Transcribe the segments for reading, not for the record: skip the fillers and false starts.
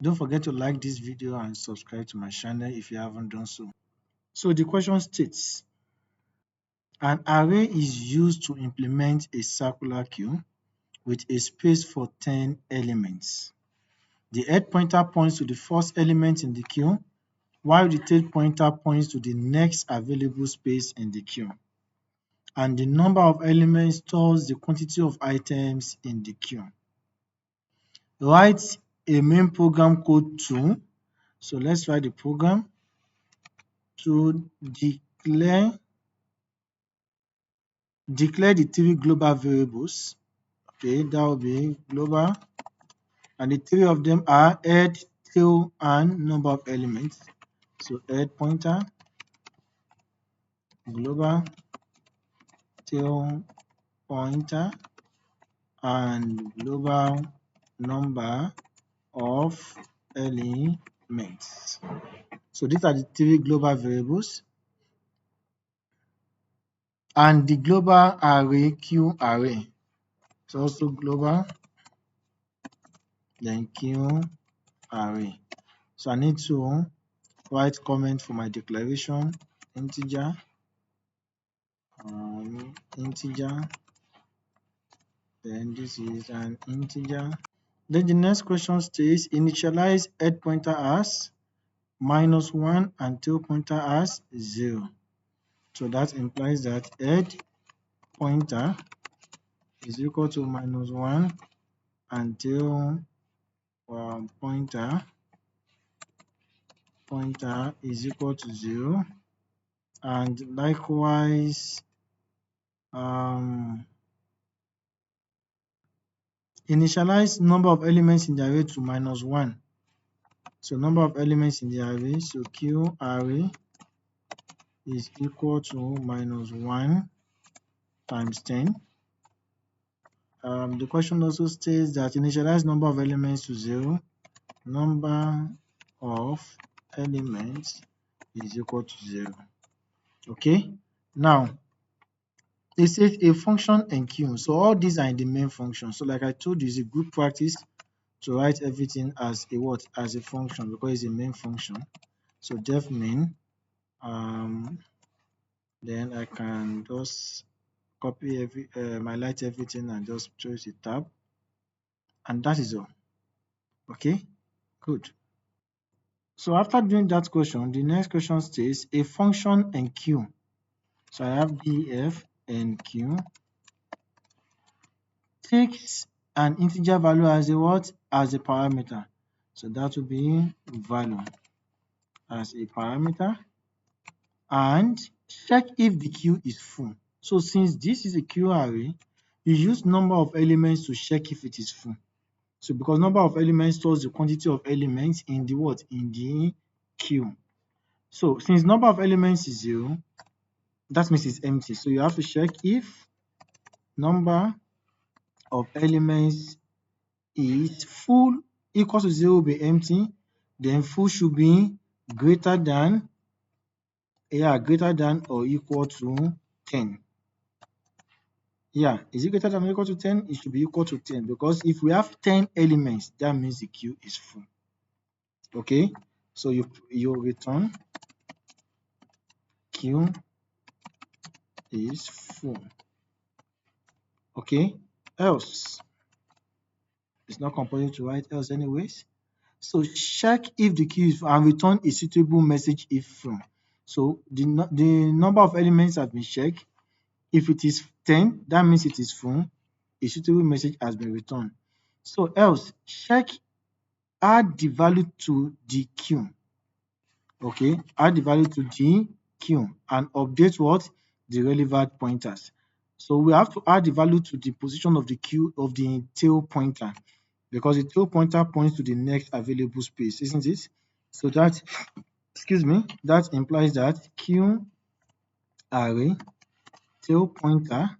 Don't forget to like this video and subscribe to my channel if you haven't done so. So the question states, an array is used to implement a circular queue with a space for 10 elements. The head pointer points to the first element in the queue, while the tail pointer points to the next available space in the queue. And the number of elements stores the quantity of items in the queue. Write a main program code to, so let's write the program to declare the three global variables. Okay, that will be global, and the three of them are head, tail, and number of elements. So head pointer, global, tail pointer, and global number of elements. So these are the three global variables. And the global array Q array is also global, then Q array. So I need to write comment for my declaration, integer, integer, then this is an integer. Then the next question states initialize head pointer as -1 and tail pointer as 0. So that implies that head pointer is equal to -1 and tail pointer is equal to 0, and likewise initialize number of elements in the array to -1. So number of elements in the array, so Q array is equal to -1 times 10. The question also states that initialize number of elements to 0. Number of elements is equal to 0. Okay, now it says a function enqueue. So all these are in the main function. So like I told you, it's a good practice to write everything as a what? As a function, because it's a main function. So def main, then I can just copy highlight everything and just choose a tab, and that is all. Okay, good. So after doing that question, the next question states a function enqueue. So I have def enqueue takes an integer value as a what? As a parameter. So that will be value as a parameter, and check if the queue is full. So since this is a queue array, you use number of elements to check if it is full. So because number of elements stores the quantity of elements in the what? In the queue. So since number of elements is 0, that means it's empty. So you have to check if number of elements is full equal to 0 will be empty, then full should be greater than or equal to 10. Yeah, is it greater than or equal to 10? It should be equal to 10, because if we have 10 elements, that means the queue is full. Okay, so you return queue is full. Okay, else it's not compulsory to write else anyways. So check if the queue is full and return a suitable message if full. So the number of elements has been checked. If it is 10, that means it is full. A suitable message has been returned. So else check, add the value to the queue. Okay, add the value to the queue and update what? The relevant pointers. So we have to add the value to the position of the queue of the tail pointer, because the tail pointer points to the next available space, isn't it? So that, excuse me, that implies that queue array tail pointer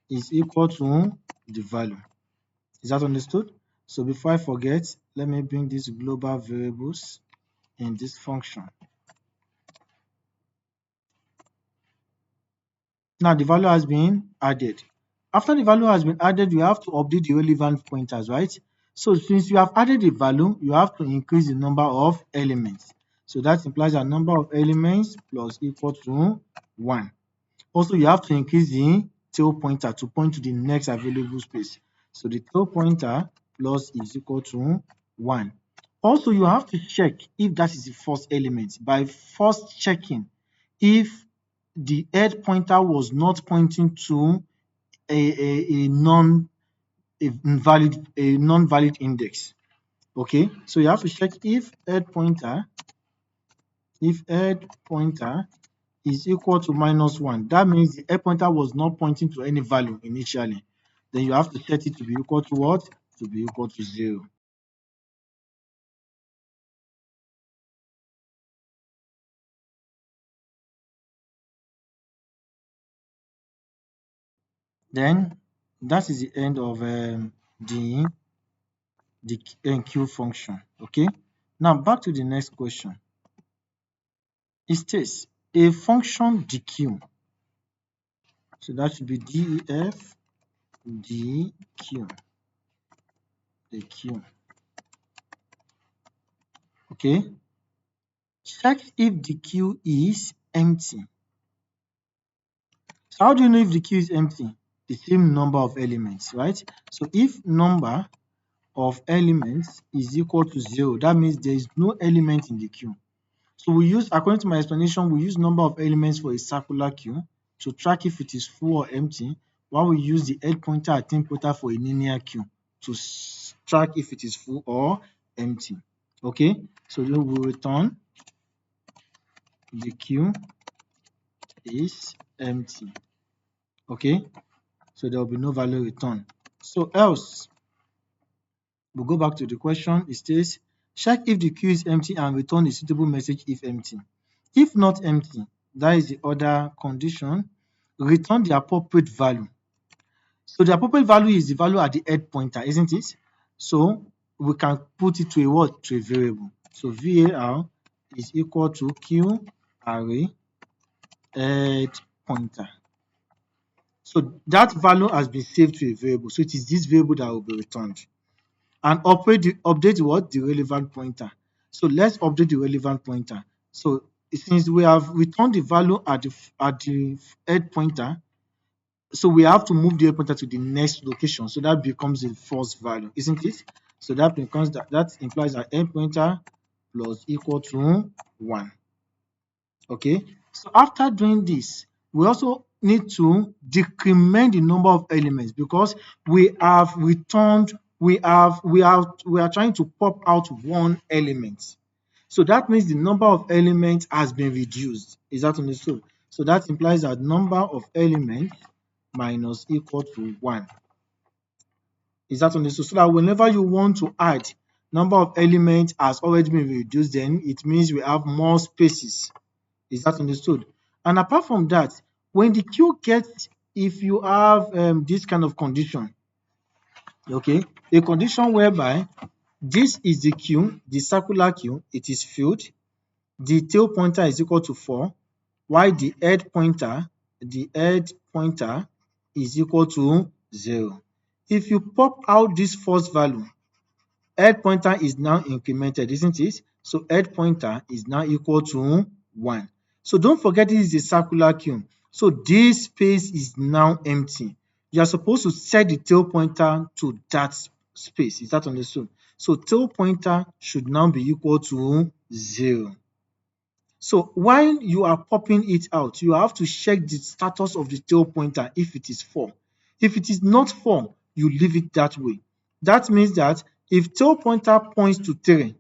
is equal to the value. Is that understood? So before I forget, let me bring these global variables in this function. Now the value has been added. After the value has been added, you have to update the relevant pointers, right? So since you have added a value, you have to increase the number of elements. So that implies a number of elements plus equal to 1. Also, you have to increase the tail pointer to point to the next available space. So the tail pointer plus is equal to 1. Also, you have to check if that is the first element by first checking if the head pointer was not pointing to a non-valid index. Okay, so you have to check if head pointer is equal to -1. That means the head pointer was not pointing to any value initially. Then you have to set it to be equal to what? To be equal to 0. Then that is the end of the Q function. Okay. Now back to the next question. It states a function dq. So that should be def dq. The q. Okay. Check if the queue is empty. So how do you know if the queue is empty? The same number of elements, right? So if number of elements is equal to 0, that means there is no element in the queue. So we use, according to my explanation, we use number of elements for a circular queue to track if it is full or empty, while we use the head pointer and tail pointer for a linear queue to track if it is full or empty. Okay, so then we will return the queue is empty. Okay, so there will be no value returned. So else, we'll go back to the question. It says, check if the queue is empty and return a suitable message if empty. If not empty, that is the other condition, return the appropriate value. So the appropriate value is the value at the head pointer, isn't it? So we can put it to a what? To a variable. So var is equal to q array head pointer. So that value has been saved to a variable. So it is this variable that will be returned. And update what? The relevant pointer. So let's update the relevant pointer. So since we have returned the value at the head pointer, so we have to move the head pointer to the next location. So that becomes the first value, isn't it? So that implies that head pointer plus equal to 1. Okay, so after doing this, we also need to decrement the number of elements because we are trying to pop out one element. So that means the number of elements has been reduced. Is that understood? So that implies that number of elements minus equal to 1. Is that understood? So that whenever you want to add, number of elements has already been reduced, then it means we have more spaces. Is that understood? And apart from that, when the queue gets, if you have this kind of condition, okay, a condition whereby this is the queue, the circular queue, it is filled, the tail pointer is equal to 4, while the head pointer is equal to 0. If you pop out this first value, head pointer is now incremented, isn't it? So head pointer is now equal to 1. So don't forget this is a circular queue. So this space is now empty. You are supposed to set the tail pointer to that space. Is that understood? So tail pointer should now be equal to 0. So while you are popping it out, you have to check the status of the tail pointer if it is 4. If it is not 4, you leave it that way. That means that if tail pointer points to 3,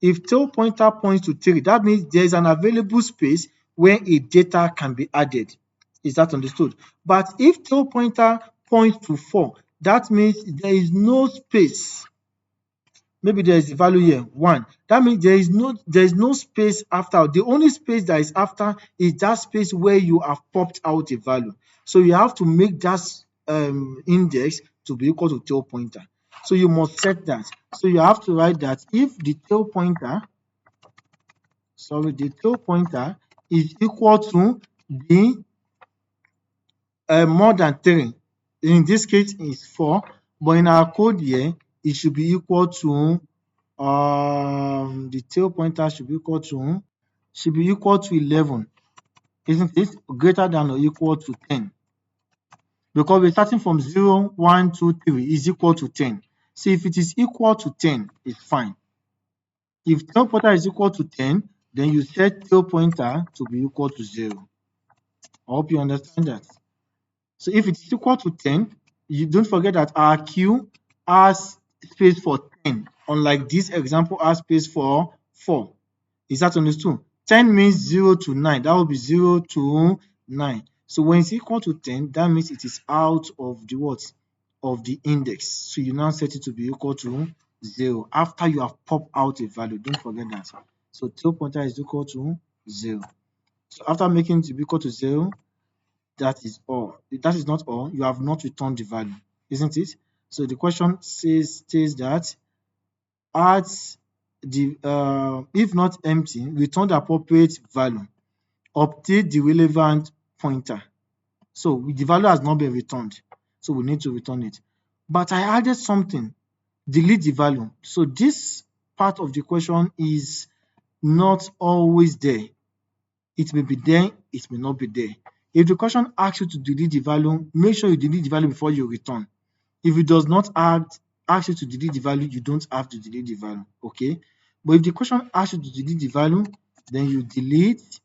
that means there is an available space where a data can be added. Is that understood? But if tail pointer points to 4, that means there is no space. Maybe there is a value here 1. That means there is no space after. The only space that is after is that space where you have popped out a value. So you have to make that index to be equal to tail pointer. So you must set that. So you have to write that if the tail pointer is equal to the more than 3, in this case is 4, but in our code here, it should be equal to the tail pointer should be equal to 11, isn't it? Greater than or equal to 10. Because we're starting from 0, 1, 2, 3 is equal to 10. So if it is equal to 10, it's fine. If tail pointer is equal to 10, then you set tail pointer to be equal to 0. I hope you understand that. So if it's equal to 10, you don't forget that our queue has space for 10, unlike this example has space for 4. Is that understood? 10 means 0 to 9. That will be 0 to 9. So when it's equal to 10, that means it is out of the what? Of the index. So you now set it to be equal to 0 after you have popped out a value. Don't forget that. So tail pointer is equal to 0. So after making it to be equal to 0, that is all. That is not all. You have not returned the value, isn't it? So the question states that at the if not empty, return the appropriate value. Update the relevant pointer. So the value has not been returned, so we need to return it. But I added something, delete the value. So this part of the question is not always there. It may be there, it may not be there. If the question asks you to delete the value, make sure you delete the value before you return. If it does not ask you to delete the value, you don't have to delete the value, okay? But if the question asks you to delete the value, then you delete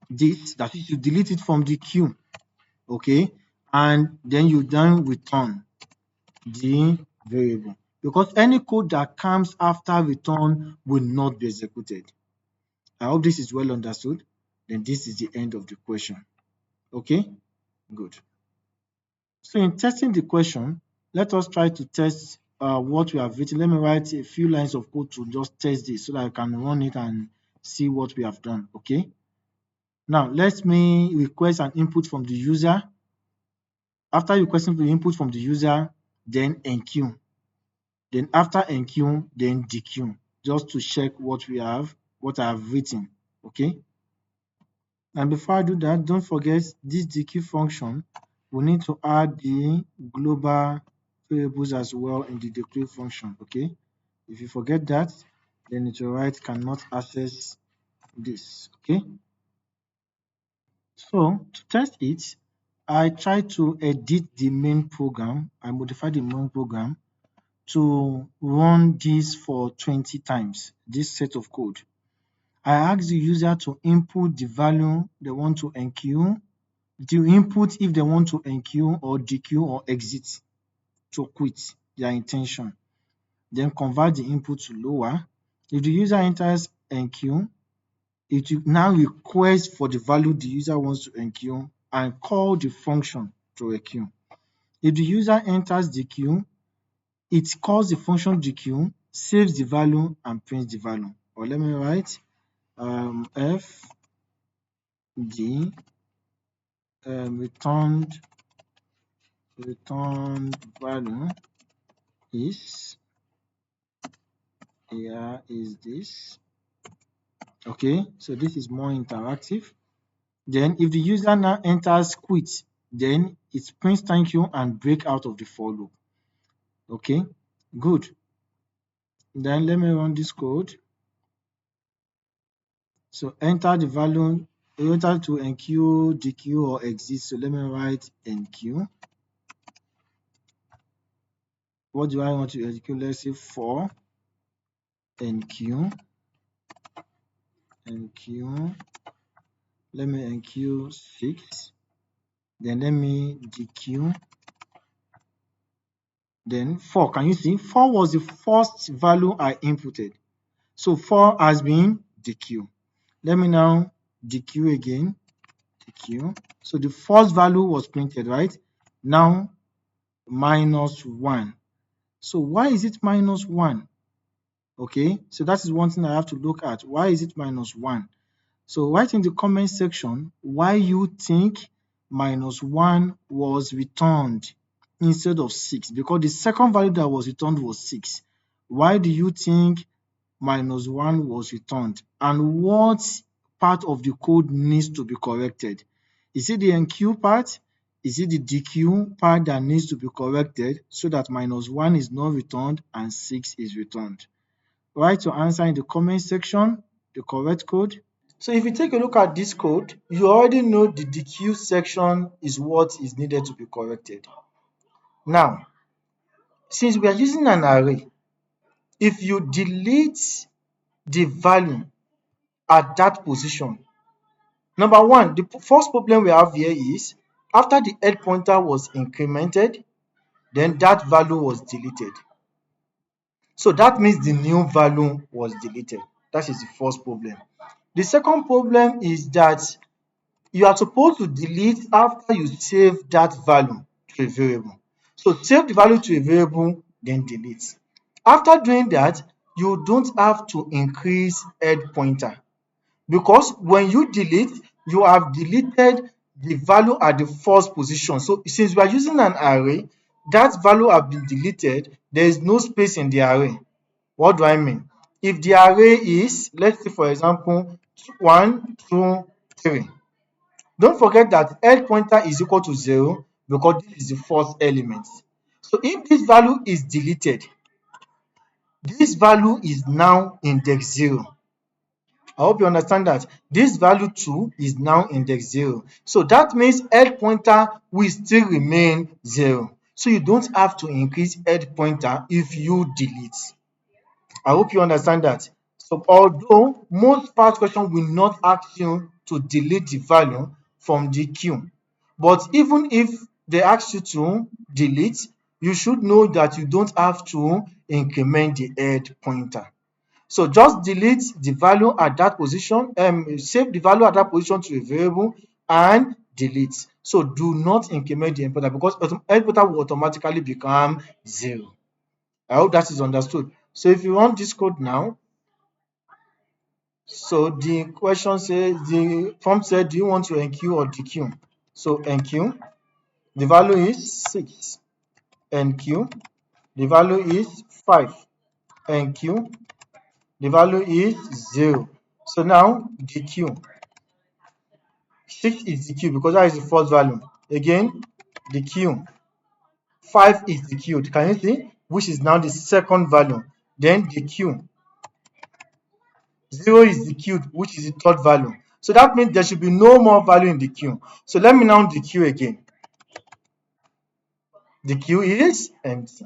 this, that is, you delete it from the queue, okay? And then you then return the variable, because any code that comes after return will not be executed. I hope this is well understood. Then this is the end of the question. Okay, good. So in testing the question, let us try to test what we have written. Let me write a few lines of code to just test this so that I can run it and see what we have done. Okay. Now let me request an input from the user. After requesting the input from the user, then enqueue. Then after enqueue, then dequeue, just to check what I have written. Okay. And before I do that, don't forget this dequeue function. We need to add the global variables as well in the dequeue function. Okay. If you forget that, then it will write cannot access this. Okay. So to test it, I try to edit the main program. I modify the main program to run this for 20 times, this set of code. I ask the user to input the value they want to enqueue, the input if they want to enqueue or dequeue or exit to quit their intention. Then convert the input to lower. If the user enters enqueue, it will now request for the value the user wants to enqueue and call the function to enqueue. If the user enters the queue, it calls the function dequeue, saves the value and prints the value. Or let me write f the returned value is here is this. Okay, so this is more interactive. Then if the user now enters quit, then it prints thank you and break out of the for loop. Okay, good. Then let me run this code. So enter the value, enter to enqueue, dequeue, or exit. So let me write enqueue. What do I want to execute? Let's say for enqueue. Let me enqueue 6. Then let me dequeue. Then 4. Can you see? 4 was the first value I inputted. So 4 has been dequeue. Let me now dequeue again. Dequeue. So the first value was printed, right? Now -1. So why is it -1? Okay, so that is one thing I have to look at. Why is it -1? So write in the comment section why you think -1 was returned instead of 6, because the second value that was returned was 6. Why do you think -1 was returned, and what part of the code needs to be corrected? Is it the enqueue part? Is it the DQ part that needs to be corrected so that -1 is not returned and 6 is returned? Write your answer in the comment section, the correct code. So if you take a look at this code, you already know the DQ section is what is needed to be corrected. Now, since we are using an array, if you delete the value at that position, number one, the first problem we have here is after the head pointer was incremented, then that value was deleted. So that means the new value was deleted. That is the first problem. The second problem is that you are supposed to delete after you save that value to a variable. So save the value to a variable, then delete. After doing that, you don't have to increase head pointer, because when you delete, you have deleted the value at the first position. So since we are using an array, that value have been deleted. There is no space in the array. What do I mean? If the array is, let's say for example, 1, 2, 3, don't forget that head pointer is equal to 0 because this is the first element. So if this value is deleted, this value is now index 0. I hope you understand that. This value 2 is now index 0. So that means head pointer will still remain 0. So you don't have to increase head pointer if you delete. I hope you understand that. So although most past questions will not ask you to delete the value from the queue, but even if they ask you to delete, you should know that you don't have to increment the head pointer. So just delete the value at that position, save the value at that position to a variable and delete. So do not increment the head pointer because head pointer will automatically become 0. I hope that is understood. So if you run this code now, so the question says, the prompt said, do you want to enqueue or dequeue? So enqueue, the value is 6. Enqueue, the value is 5. Enqueue, the value is 0. So now dequeue. 6 is dequeue because that is the first value. Again, dequeue. 5 is dequeued. Can you see? Which is now the second value. Then dequeue. 0 is dequeued, which is the third value. So that means there should be no more value in the queue. So let me now dequeue again. The queue is empty.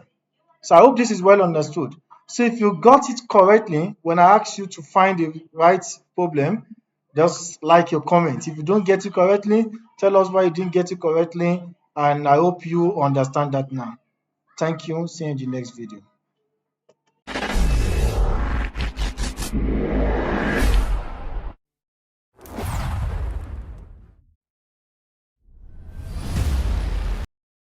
So I hope this is well understood. So if you got it correctly, when I ask you to find the right problem, just like your comment. If you don't get it correctly, tell us why you didn't get it correctly, and I hope you understand that now. Thank you. See you in the next video.